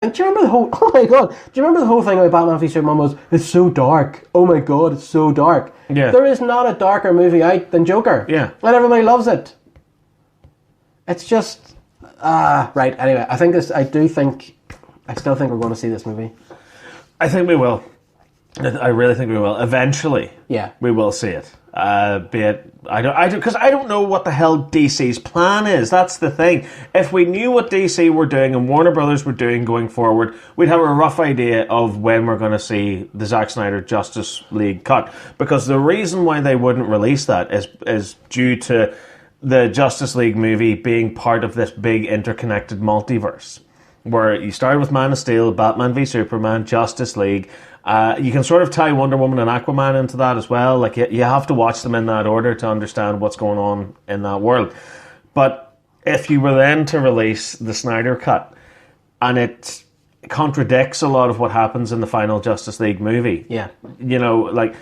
And do you remember the whole? Oh my god! Do you remember the whole thing about Batman v Superman was it's so dark? Oh my god, it's so dark. Yeah. There is not a darker movie out than Joker. Yeah. And everybody loves it. It's just right. Anyway, I still think we're going to see this movie. I think we will. I really think we will. Eventually, Yeah. we will see it. Be it, because I don't know what the hell DC's plan is. That's the thing. If we knew what DC were doing and Warner Brothers were doing going forward, we'd have a rough idea of when we're going to see the Zack Snyder Justice League cut. Because the reason why they wouldn't release that is due to the Justice League movie being part of this big interconnected multiverse, where you started with Man of Steel, Batman v Superman, Justice League. You can sort of tie Wonder Woman and Aquaman into that as well. Like you have to watch them in that order to understand what's going on in that world. But if you were then to release the Snyder Cut, and it contradicts a lot of what happens in the final Justice League movie, Yeah. you know, like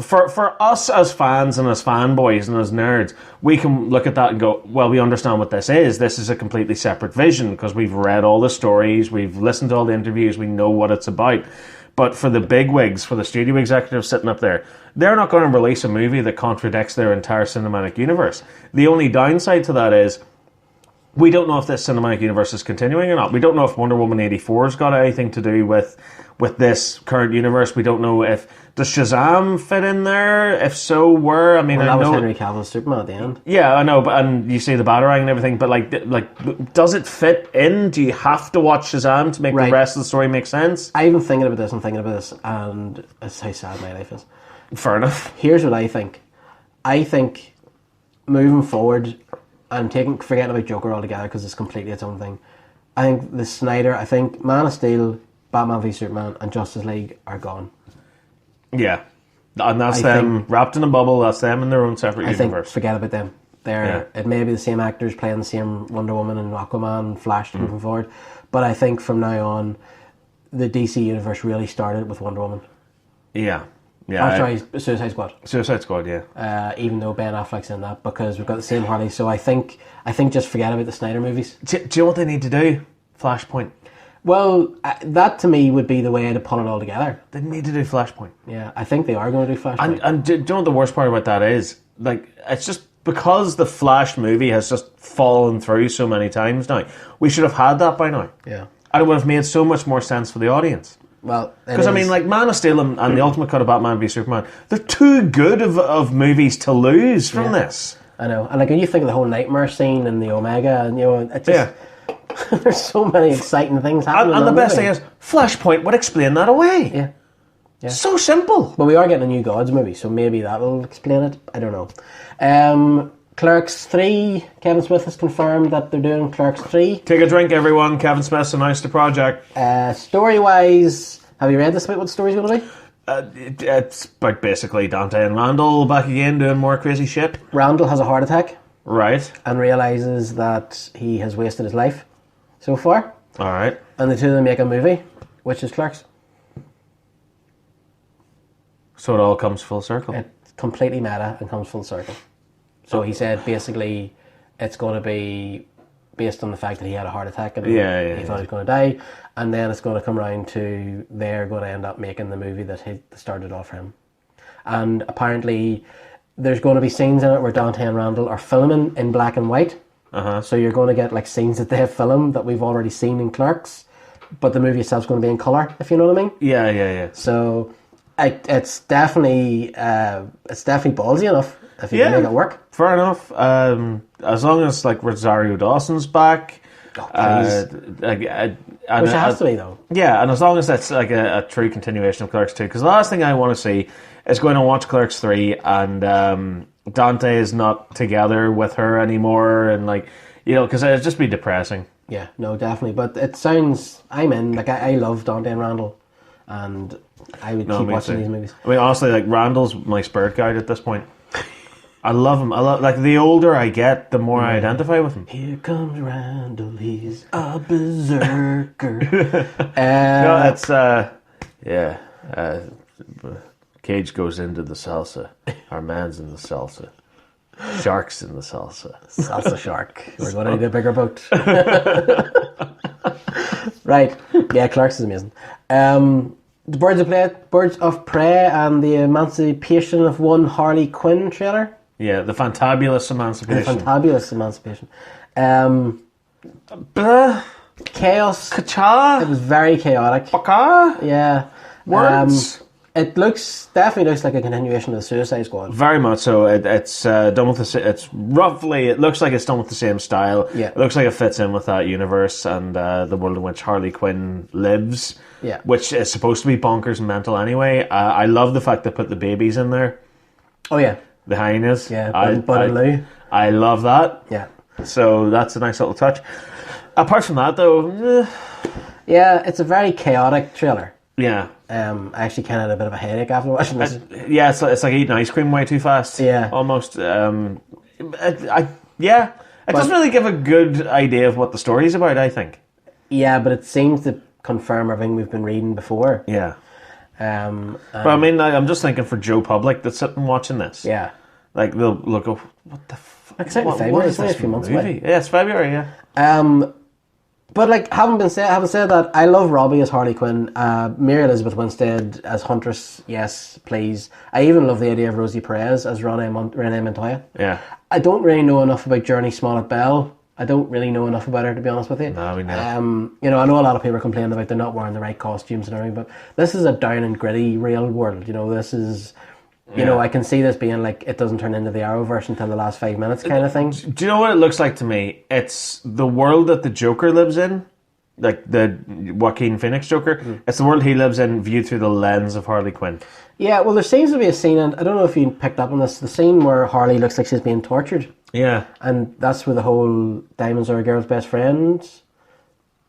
for us as fans and as fanboys and as nerds, we can look at that and go, well, we understand what this is. This is a completely separate vision because we've read all the stories, we've listened to all the interviews, we know what it's about. But for the bigwigs, for the studio executives sitting up there, they're not going to release a movie that contradicts their entire cinematic universe. The only downside to that is we don't know if this cinematic universe is continuing or not. We don't know if Wonder Woman 84's got anything to do with this current universe. We don't know if... Does Shazam fit in there? If so, where? I mean, Well, I that was know... Henry Cavill's Superman at the end. Yeah, I know, but and you see the Batarang and everything, but like, does it fit in? Do you have to watch Shazam to make the rest of the story make sense? I've been thinking about this and it's how sad my life is. Fair enough. Here's what I think. I think moving forward, and forgetting about Joker altogether because it's completely its own thing. I think I think Man of Steel, Batman v Superman, and Justice League are gone. Yeah. And that's them wrapped in a bubble, that's them in their own separate universe. I think forget about them. It may be the same actors playing the same Wonder Woman and Aquaman and Flash moving forward, but I think from now on the DC universe really started with Wonder Woman. Yeah. Suicide Squad. Suicide Squad, yeah. Even though Ben Affleck's in that, because we've got the same Harley, so I think just forget about the Snyder movies. Do you know what they need to do? Flashpoint. Well, that to me would be the way to pull it all together. They need to do Flashpoint. Yeah, I think they are going to do Flashpoint. And do you know what the worst part about that is? Like, it's just because the Flash movie has just fallen through so many times now. We should have had that by now. Yeah. And it would have made so much more sense for the audience. Well, because I mean, like Man of Steel and the Ultimate Cut of Batman v Superman, they're too good of movies to lose from this. I know, and like when you think of the whole nightmare scene and the Omega, and it just there's so many exciting things happening. And the best thing is, Flashpoint would explain that away. Yeah. So simple. But we are getting a new Gods movie, so maybe that'll explain it. I don't know. Clerks 3, Kevin Smith has confirmed that they're doing Clerks 3. Take a drink, everyone. Kevin Smith's announced the project. Story-wise, have you read this about what the story's going to be? It's about basically Dante and Randall back again doing more crazy shit. Randall has a heart attack. Right. And realises that he has wasted his life so far. All right. And the two of them make a movie, which is Clerks. So it all comes full circle. It's completely meta and comes full circle. So he said basically it's going to be based on the fact that he had a heart attack and he thought he was going to die, and then it's going to come around to they're going to end up making the movie that started off for him. And apparently there's going to be scenes in it where Dante and Randall are filming in black and white. So you're going to get like scenes that they have filmed that we've already seen in Clerks, but the movie itself's going to be in colour, if you know what I mean. Yeah. So it's definitely ballsy enough if you can make it work. Fair enough. As long as like Rosario Dawson's back. Which it has to be though. Yeah, and as long as that's like a true continuation of Clerks 2, because the last thing I want to see is going to watch Clerks 3 and Dante is not together with her anymore, and like, you know, because it'd just be depressing. Yeah, no, definitely. But it sounds, I'm in. Like I love Dante and Randall, and I would keep watching these movies. I mean, honestly, like Randall's my spirit guide at this point. I love him. like the older I get, the more I identify with him. Here comes Randall, he's a berserker. No, that's Cage goes into the salsa. Our man's in the salsa. Sharks in the salsa. Salsa shark. We're going to need a bigger boat. Right. Yeah, Clark's is amazing. The Birds of Prey and the Emancipation of One Harley Quinn trailer. Yeah, the Fantabulous Emancipation. Chaos. Kacha. It was very chaotic. Baka. Yeah. Words. It definitely looks like a continuation of the Suicide Squad. Very much so. It's done with the. It's roughly. It looks like it's done with the same style. Yeah. It looks like it fits in with that universe and the world in which Harley Quinn lives. Yeah. Which is supposed to be bonkers and mental anyway. I love the fact they put the babies in there. Oh yeah. The hyenas. Yeah. Bud and Lou. I love that. Yeah. So that's a nice little touch. Apart from that, though. Yeah, it's a very chaotic trailer. Yeah. I actually kind of had a bit of a headache after watching this. Yeah, it's like eating ice cream way too fast. Yeah. Almost. It doesn't really give a good idea of what the story's about, I think. Yeah, but it seems to confirm everything we've been reading before. Yeah. But I mean, I'm just thinking for Joe Public that's sitting watching this. Yeah. Like, they'll go, what the fuck? February. It's only a few months away. Yeah, it's February, yeah. But like, having said that, I love Robbie as Harley Quinn. Mary Elizabeth Winstead as Huntress, yes, please. I even love the idea of Rosie Perez as Renee Montoya. Yeah. I don't really know enough about Journey Smollett-Bell. I don't really know enough about her, to be honest with you. No, we know. I know a lot of people are complaining about they're not wearing the right costumes and everything, but this is a down and gritty real world. This is... I can see this being like, it doesn't turn into the Arrowverse until the last 5 minutes kind of thing. Do you know what it looks like to me? It's the world that the Joker lives in, like the Joaquin Phoenix Joker. Mm. It's the world he lives in viewed through the lens of Harley Quinn. Yeah, well, there seems to be a scene, and I don't know if you picked up on this, the scene where Harley looks like she's being tortured. Yeah. And that's where the whole diamonds are a girl's best friend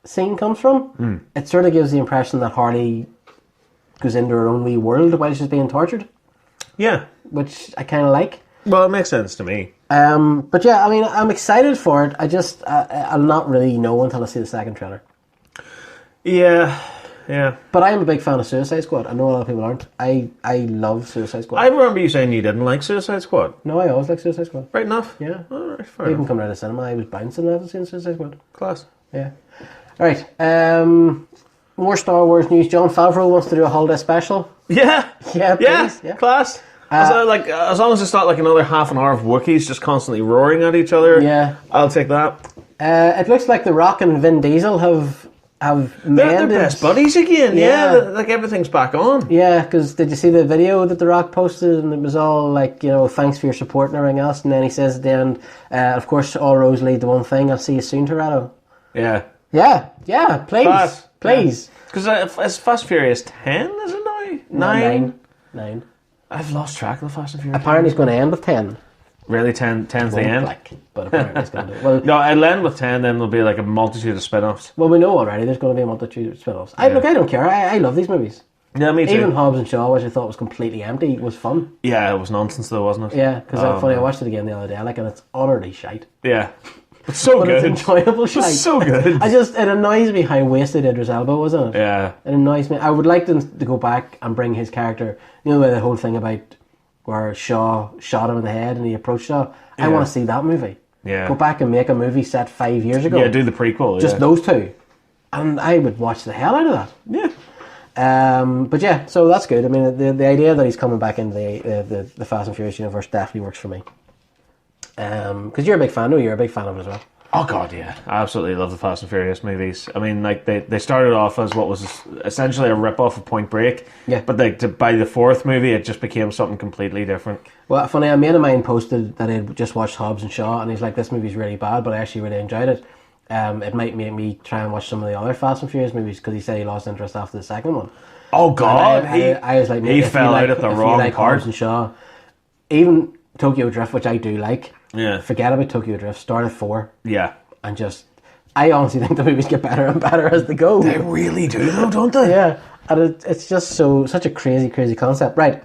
scene comes from. Mm. It sort of gives the impression that Harley goes into her own wee world while she's being tortured. Yeah. Which I kind of like. Well, it makes sense to me. But yeah, I mean, I'm excited for it. I'll not really know until I see the second trailer. Yeah. But I am a big fan of Suicide Squad. I know a lot of people aren't. I love Suicide Squad. I remember you saying you didn't like Suicide Squad. No, I always like Suicide Squad. Right enough. Yeah. All right, fair Even enough. coming out of cinema, I was bouncing after seeing Suicide Squad. Class. Yeah. All right. More Star Wars news. Jon Favreau wants to do a holiday special. Yeah. Yeah, please. Yeah. Class. As long as it's not like another half an hour of Wookiees just constantly roaring at each other. Yeah. I'll take that. It looks like The Rock and Vin Diesel have They're best buddies again. Yeah. Like everything's back on. Yeah, because did you see the video that The Rock posted? And it was all like, thanks for your support and everything else. And then he says at the end, of course, all roads lead to one thing. I'll see you soon, Toretto. Yeah. Yeah, please. Please. Because it's Fast Furious 10, is it now? 9. I've lost track of the Fast and Furious. Apparently it's going to end with 10. Really? 10's the end? But apparently it's going to do. Well, no, it'll end with 10, then there'll be like a multitude of spin-offs. Well, we know already there's going to be a multitude of spin-offs. I don't care. I love these movies. Yeah, me too. Even Hobbs and Shaw, which I thought was completely empty, was fun. Yeah, it was nonsense though, wasn't it? Yeah, because funny, I watched it again the other day, and it's utterly shite. Yeah. It's so but good. It's enjoyable shite. It's so good. It annoys me how wasted Idris Elba was on it. Yeah. It annoys me. I would like them to go back and bring his character, the whole thing about where Shaw shot him in the head and he approached Shaw. I want to see that movie. Yeah. Go back and make a movie set 5 years ago. Yeah, do the prequel. Just those two. And I would watch the hell out of that. Yeah. But yeah, so that's good. I mean, the idea that he's coming back into the Fast and Furious universe definitely works for me. Because you're a big fan, you're a big fan of it as well. Oh god, yeah. I absolutely love the Fast and Furious movies. I mean, like they started off as what was essentially a rip-off of Point Break. Yeah. But by the fourth movie, it just became something completely different. Well, funny, a mate of mine posted that he'd just watched Hobbs and Shaw, and he's like, this movie's really bad, but I actually really enjoyed it. It might make me try and watch some of the other Fast and Furious movies, because he said he lost interest after the second one. Oh god, I was like, he fell out at the wrong part. Hobbs and Shaw, even Tokyo Drift, which I do like. Yeah. Forget about Tokyo Drift. Start at 4. Yeah. And I honestly think the movies get better and better as they go. They really do, though, don't they? Yeah. And it's just such a crazy, crazy concept. Right.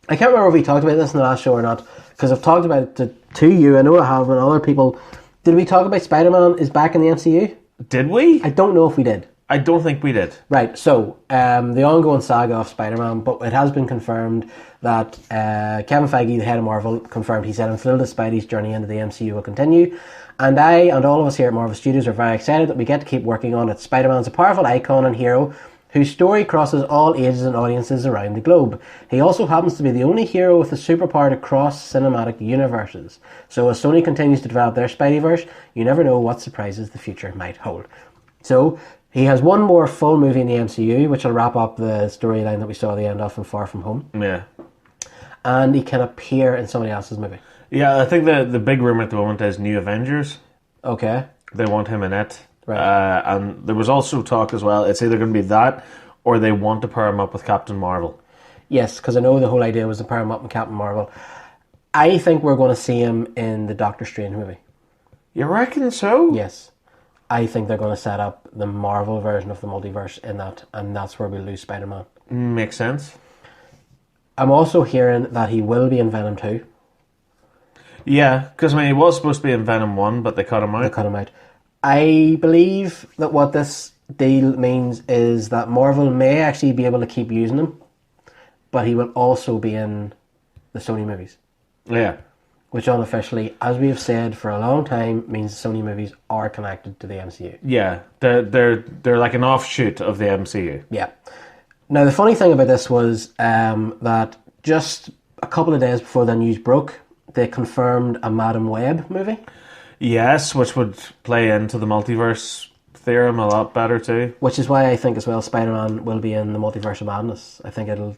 I can't remember if we talked about this in the last show or not, because I've talked about it to you. I know I have, and other people. Did we talk about Spider-Man is back in the MCU? Did we? I don't know if we did. I don't think we did. Right, so the ongoing saga of Spider-Man, but it has been confirmed that Kevin Feige, the head of Marvel, confirmed, he said, until the Spidey's journey into the MCU will continue. And I and all of us here at Marvel Studios are very excited that we get to keep working on it. Spider-Man's a powerful icon and hero whose story crosses all ages and audiences around the globe. He also happens to be the only hero with a superpower to cross cinematic universes. So as Sony continues to develop their Spideyverse, you never know what surprises the future might hold. So he has one more full movie in the MCU, which will wrap up the storyline that we saw at the end of in Far From Home. Yeah. And he can appear in somebody else's movie. Yeah, I think the big rumour at the moment is New Avengers. Okay. They want him in it. Right. And there was also talk as well, it's either going to be that or they want to pair him up with Captain Marvel. Yes, because I know the whole idea was to pair him up with Captain Marvel. I think we're going to see him in the Doctor Strange movie. You reckon so? Yes. I think they're going to set up the Marvel version of the multiverse in that, and that's where we lose Spider-Man. Makes sense. I'm also hearing that he will be in Venom 2. Yeah, because he was supposed to be in Venom 1, but they cut him out. They cut him out. I believe that what this deal means is that Marvel may actually be able to keep using him, but he will also be in the Sony movies. Yeah. Which unofficially, as we have said for a long time, means Sony movies are connected to the MCU. Yeah, they're like an offshoot of the MCU. Yeah. Now, the funny thing about this was that just a couple of days before the news broke, they confirmed a Madam Web movie. Yes, which would play into the multiverse theorem a lot better too. Which is why I think as well Spider-Man will be in the Multiverse of Madness. I think it'll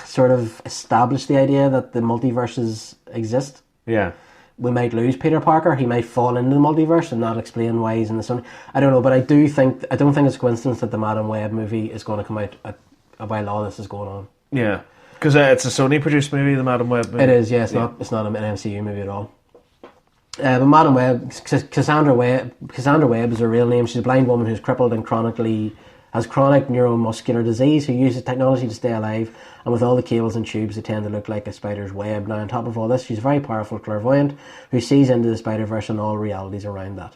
sort of establish the idea that the multiverses exist. Yeah. We might lose Peter Parker. He might fall into the multiverse and not explain why he's in the Sony. I don't know, but I don't think it's a coincidence that the Madam Web movie is going to come out while all this is going on. Yeah, because it's a Sony produced movie, the Madam Web movie. It is, yeah. It's not an MCU movie at all. But Madam Web, Cassandra Webb is her real name. She's a blind woman who's crippled and has chronic neuromuscular disease, who uses technology to stay alive, and with all the cables and tubes they tend to look like a spider's web. Now on top of all this, she's a very powerful clairvoyant who sees into the Spider-Verse and all realities around that.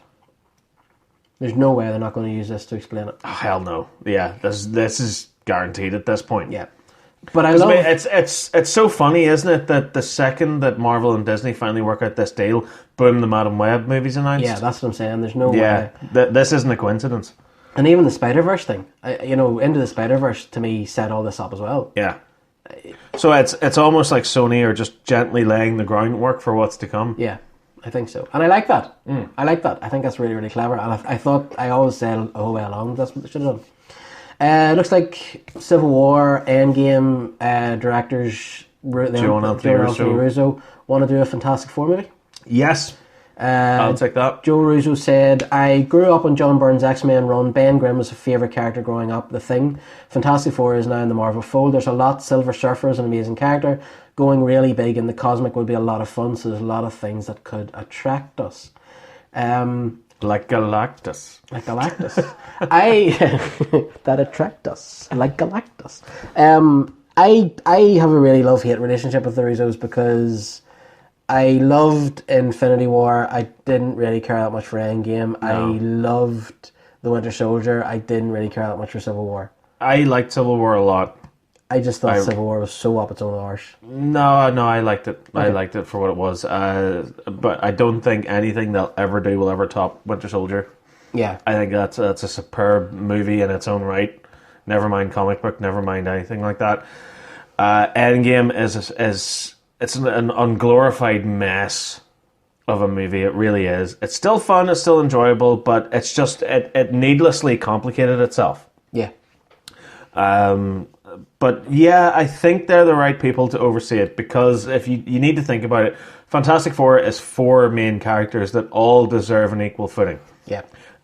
There's no way they're not going to use this to explain it. Oh, hell no. Yeah, this is guaranteed at this point. Yeah. But I love... it's so funny, isn't it, that the second that Marvel and Disney finally work out this deal, boom, the Madam Web movie's announced. Yeah, that's what I'm saying. There's no way. This isn't a coincidence. And even the Spider-Verse thing, Into the Spider-Verse to me set all this up as well. Yeah. So it's almost like Sony are just gently laying the groundwork for what's to come. Yeah, I think so. And I like that. I like that. I think that's really, really clever. And I always said a whole way along that's what they should have done. It looks like Civil War, Endgame directors Joe Anthony Russo want to do a Fantastic Four movie. Yes. I'll take that. Joe Russo said, I grew up on John Byrne's X-Men run. Ben Grimm was a favourite character growing up. The Thing. Fantastic Four is now in the Marvel fold. There's a lot. Silver Surfer is an amazing character. Going really big in the cosmic would be a lot of fun. So there's a lot of things that could attract us. Like Galactus. That attract us. Like Galactus. I have a really love-hate relationship with the Russos because I loved Infinity War. I didn't really care that much for Endgame. No. I loved The Winter Soldier. I didn't really care that much for Civil War. I liked Civil War a lot. I just thought Civil War was so up its own arse. No, I liked it. Okay. I liked it for what it was. But I don't think anything they'll ever do will ever top Winter Soldier. Yeah. I think that's a superb movie in its own right. Never mind comic book, never mind anything like that. Endgame is it's an unglorified mess of a movie. It really is. It's still fun, it's still enjoyable, but it's just it needlessly complicated itself. Yeah. But yeah, I think they're the right people to oversee it, because if you need to think about it, Fantastic Four is 4 main characters that all deserve an equal footing. Yeah.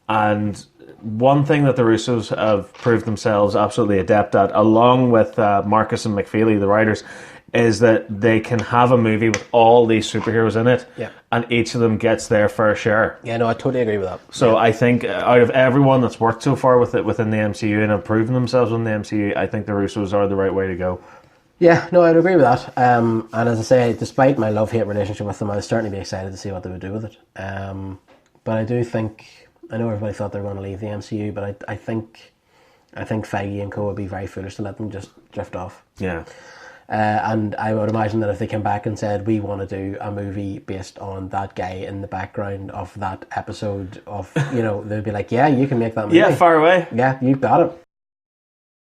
And one thing that the Russos have proved themselves absolutely adept at, along with Marcus and McFeely, the writers, is that they can have a movie with all these superheroes in it, and each of them gets their fair share. Yeah, no, I totally agree with that. So I think out of everyone that's worked so far with it within the MCU and have proven themselves in the MCU, I think the Russos are the right way to go. Yeah, no, I'd agree with that. And as I say, despite my love-hate relationship with them, I was starting to be excited to see what they would do with it. But I do think I know everybody thought they were going to leave the MCU, but I think Feige and co would be very foolish to let them just drift off. Yeah. And I would imagine that if they came back and said, we want to do a movie based on that guy in the background of that episode of, they'd be like, yeah, you can make that movie. Yeah, far away. Yeah, you got it.